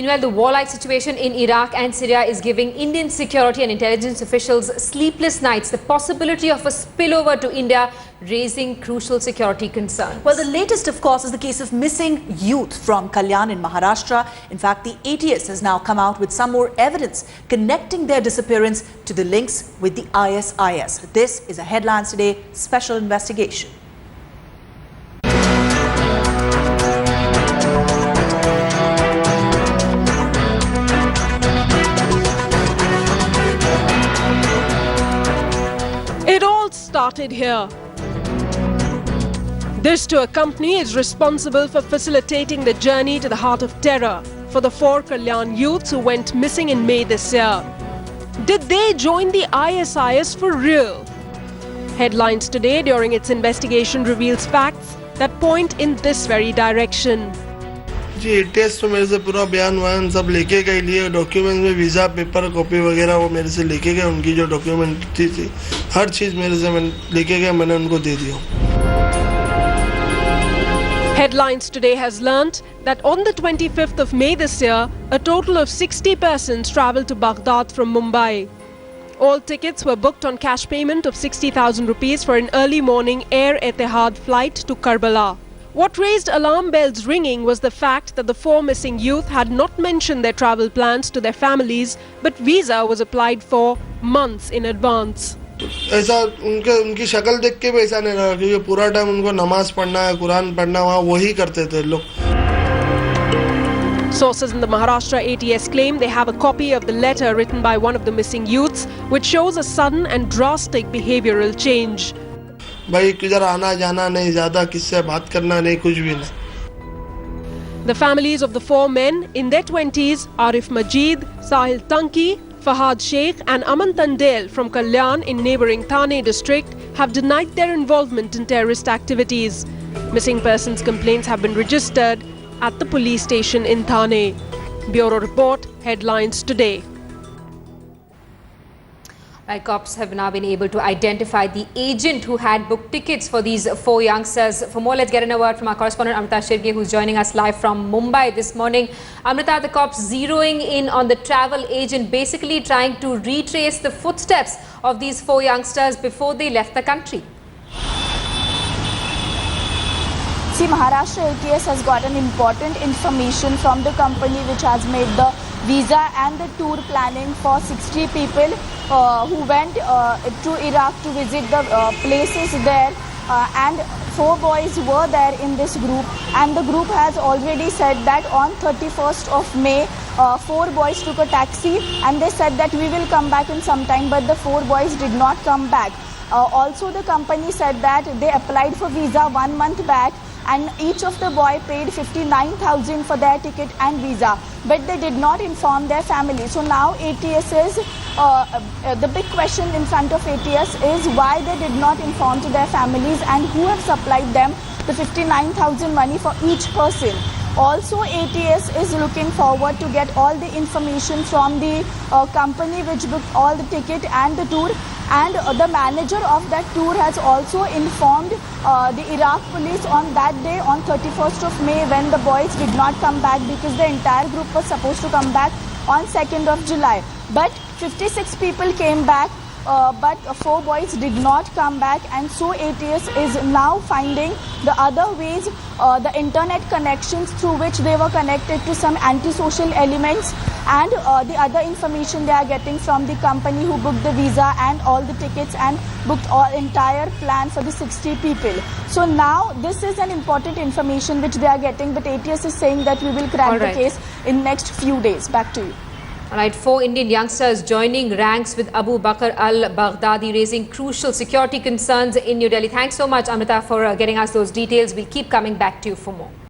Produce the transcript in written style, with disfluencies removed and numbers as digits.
Meanwhile, the warlike situation in Iraq and Syria is giving Indian security and intelligence officials sleepless nights. The possibility of a spillover to India raising crucial security concerns. Well, the latest, of course, is the case of missing youth from Kalyan in Maharashtra. In fact, the ATS has now come out with some more evidence connecting their disappearance to the links with the ISIS. This is a Headlines Today special investigation. It all started here. This tour company is responsible for facilitating the journey to the heart of terror for the 4 Kalyan youths who went missing in May this year. Did they join the ISIS for real? Headlines Today during its investigation reveals facts that point in this very direction. जी test तो मेरे से पूरा बयान हुआ है, हम सब लेके गए लिए डॉक्यूमेंट्स में वीज़ा पेपर कॉपी वगैरह वो मेरे से लेके गए, उनकी जो डॉक्यूमेंट थी हर चीज़ मेरे से लेके गए, मैंने उनको दे दिया. Headlines Today has learnt that on the 25th of May this year, a total of 60 persons travelled to Baghdad from Mumbai. All tickets were booked on cash payment of 60,000 rupees for an early morning Air Etihad flight to Karbala. What raised alarm bells ringing was the fact that the 4 missing youth had not mentioned their travel plans to their families, but visa was applied for months in advance. ऐसा उनकी शक्ल देख के भी ऐसा नहीं लगा क्योंकि पूरा टाइम उनको नमाज पढ़ना है, कुरान पढ़ना, वहाँ वही करते थे लोग. Sources in the Maharashtra ATS claim they have a copy of the letter written by one of the missing youths, which shows a sudden and drastic behavioral change. भाई किधर आना जाना नहीं, ज़्यादा किससे बात करना नहीं, कुछ भी नहीं. The families of the 4 men in their 20s, Arif Majid, Sahil Tanki, Fahad Sheikh and Aman Tandel from Kalyan in neighbouring Thane district have denied their involvement in terrorist activities. Missing persons complaints have been registered at the police station in Thane. Bureau Report, Headlines Today. Cops have now been able to identify the agent who had booked tickets for these 4 youngsters. For more, let's get in a word from our correspondent Amrita Shirge, who's joining us live from Mumbai this morning. Amrita, the cops zeroing in on the travel agent, basically trying to retrace the footsteps of these 4 youngsters before they left the country. See, Maharashtra ATS has gotten important information from the company which has made the visa and the tour planning for 60 people who went to Iraq to visit the places there, and 4 boys were there in this group, and the group has already said that on 31st of May 4 boys took a taxi and they said that we will come back in some time, but the 4 boys did not come back. Also the company said that they applied for visa 1 month back, and each of the boy paid 59,000 for their ticket and visa, but they did not inform their family. So now ATS is the big question in front of ATS is why they did not inform to their families and who have supplied them the 59,000 money for each person. Also, ATS is looking forward to get all the information from the company which booked all the ticket and the tour, and the manager of that tour has also informed the Iraq police on that day, on 31st of May, when the boys did not come back, because the entire group was supposed to come back on 2nd of July. But 56 people came back, but 4 boys did not come back, and so ATS is now finding the other ways, the internet connections through which they were connected to some antisocial elements, and the other information they are getting from the company who booked the visa and all the tickets and booked all entire plan for the 60 people. So now this is an important information which they are getting, but ATS is saying that we will crack the case in next few days. Back to you. Alright, 4 Indian youngsters joining ranks with Abu Bakr al-Baghdadi, raising crucial security concerns in New Delhi. Thanks so much, Amrita, for getting us those details. We'll keep coming back to you for more.